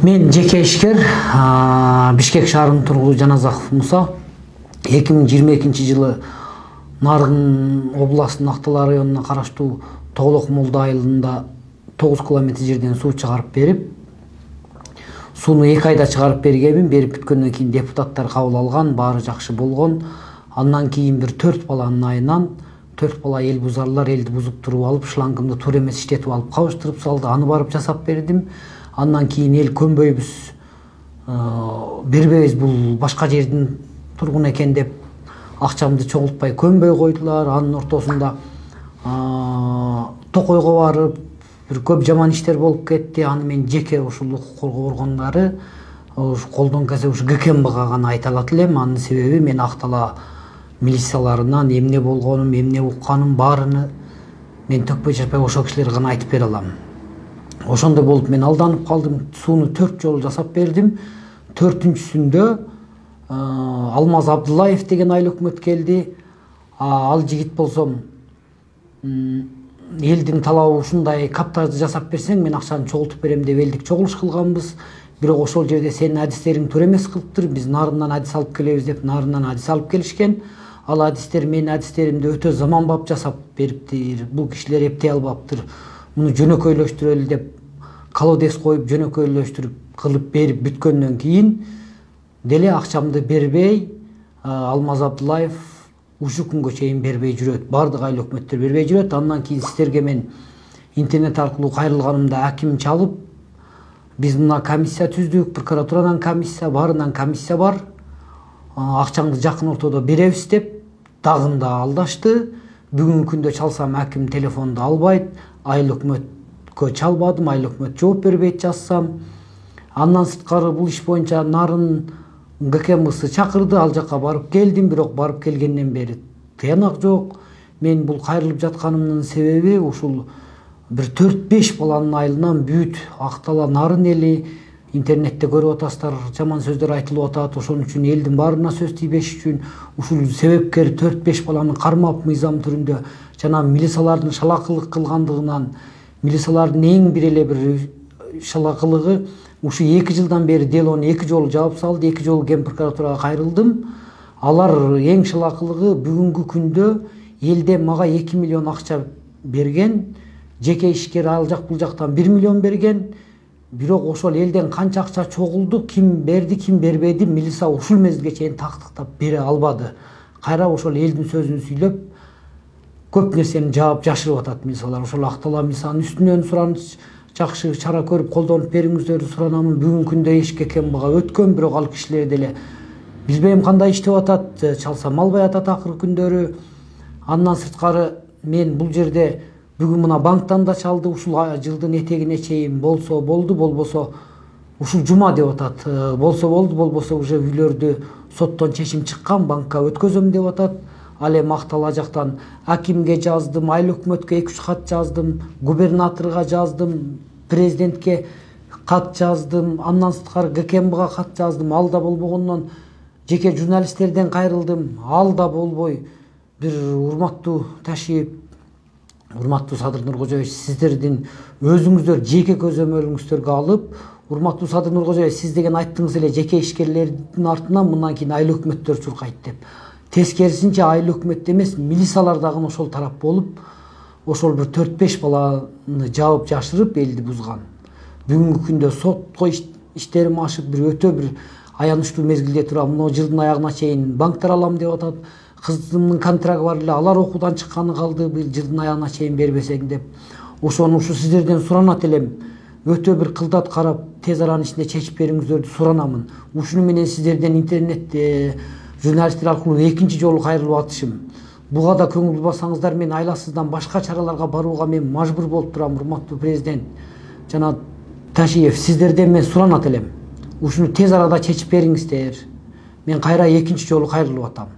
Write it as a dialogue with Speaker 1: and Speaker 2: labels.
Speaker 1: Мен жеке ишкер Бишкек шаарынын тургузу Жаназаков Муса 2022 жылы Наргын областынын Актала районуна караштуу Тоголок Молда айылында 9 километр жерден суу чыгарып берип, сууну 2 айда чыгарып бергенмин. Берип бүткөндөн кийин депутаттар кабыл алган, баары жакшы болгон. Андан кийин бир 4 баланын айынан 4 бала эл бузарлар элди бузуп туруп алып, шлангымды туура эмес иштетип алып кабыштырып салды. Аны барып жасап бердим. Андан кийин эл көнбөйбүз, бербейбиз, бул башка жердин тургун экен деп акчамды чогултпай көнбөй койдулар. Анын ортосунда токойго барып бир көп жаман иштер болуп кетти. Аны мен жеке ушул укук коргоо органдары колдон келсе ушу ГКМБга гана айта алат элем. Анын себеби мен Актала милицияларынан эмне болгонум, эмне укканым баарыны мен төкпөй чаппай ошол кишилерге гана айтып бере алам. Ошондой болуп мен алданып калдым. Сууну 4 жолу жасап бердим. 4-сүндө Алмаз Абдуллаев деген айыл өкмөт келди. Ал жигит болсом элдин талабы ушундай каптарды жасап берсең мен акчаны чогултуп берем деп элдик чогулуш кылганбыз. Бирок ошол жерде сенин адистериң туура эмес кылыптыр, биз Нарындан адис алып келебиз деп Нарындан адис алып келишкен. Ал адистер менин адистеримди өтө заманбап жасап бериптир. Бул кишилер эптей албаптыр. Муну жөнөкөйлөштүрөлү деп колодец коюп жөнөкөйлөштүрүп кылып берип бүткөндөн кийин деле акчамды бербей, Алмаз Абдуллаев ушул күнгө чейин бербей жүрөт. Бардык айыл өкмөттөр бербей жүрөт. Андан кийин сиздерге мен интернет аркылуу кайрылганымда аким чалып, биз мына комиссия түздүк, прокуратурадан комиссия, баарынан комиссия бар. Акчаңды жакын ортодо беребиз деп дагында алдашты. Бүгүнкү күндө чалсам аким телефонду албайт. Айыл өкмөткө чалбадым, айыл өкмөт жооп бербейт жазсам. Андан сырткары бул иш боюнча Нарын ГКМБсы чакырды, ал жакка барып келдим, бирок барып келгенден бери тыянак жок. Мен бул кайрылып жатканымдын себеби ушул бир 4-5 баланын айылынан бүт Актала Нарын эли интернетте көрүп атасыздар, жаман сөздөр айтылып атат. Ошон үчүн элдин баарына сөз тийбеш үчүн ушул себепкер 4-5 баланы кармап мыйзам түрүндө жана милициялардын шалакылык кылгандыгынан, милициялардын эң бир эле бир шалакылыгы ушу 2 жылдан бери делону 2 жолу жаап салды, 2 жолу Ген прокуратурага кайрылдым. Алар эң шалакылыгы бүгүнкү күндө элде мага 2 миллион акча берген, жеке ишкер ал жак бул жактан 1 миллион берген. Бирок ошол элден канча акча чогулду, ким берди, ким бербеди, милиция ушул мезгилге чейин тактыктап бере албады. Кайра ошол элдин сөзүн сүйлөп көп нерсени жаап жашырып атат милициялар. Ошол Актала милициянын үстүнөн сураныч жакшы чара көрүп колдонуп бериңиздерди суранамын. Бүгүнкү күндө иш ГКМБга өткөн, бирок ал кишилер деле билбейм кандай иштеп атат, чалсам албай атат акыркы күндөрү. Андан сырткары мен бул жерде бүгүн мына банктан да чалды, ушул жылдын этегине чейин болсо болду, болбосо ушул жума деп атат. Болсо болду, болбосо уже үйлөрдү соттон чечим чыккан, банкка өткөзөм деп атат. Ал эми Актала жактан акимге жаздым, айыл өкмөткө 2-3 кат жаздым, губернаторго жаздым, президентке кат жаздым, андан сырткары ГКМБга кат жаздым. Ал да болбогондон жеке журналисттерден кайрылдым. Ал да болбой бир урматтуу Ташиев, урматтуу Садыр Нуркожоевич, сиздердин өзүңүздөр жеке көзөмөлүңүздөргө алып, урматтуу Садыр Нуркожоевич, сиз деген айттыңыз эле жеке ишкерлердин артынан мындан кийин айыл өкмөттөр чуркайт деп. Тескерисинче айыл өкмөт эмес, милициялар дагы ошол тарап болуп, ошол бир 4-5 баланы жаап жашырып элди бузган. Бүгүнкү күндө сотко иштерим ашып, бир өтө бир аянычтуу мезгилде тура мына жылдын аягына чейин банктар алам деп атат. Кызымдын контрагы бар эле, алар окуудан чыкканы калды, бир жылдын аягына чейин бербесең деп. Ошону ушу сиздерден суранат элем. Өтө бир кылдат карап, тез аранын ичинде чечип бериңиздерди суранамын. Ушуну менен сиздерден интернетте журналисттер аркылуу 2-нчи жолу кайрылып атышым. Буга да көңүл бурбасаңыздар, мен айласыздан башка чараларга барууга мен мажбур болуп турам. Урматтуу президент жана Ташиев, сиздерден мен суранат элем. Ушуну тез арада чечип бериңиздер. Мен кайра 2-нчи жолу кайрылып атам.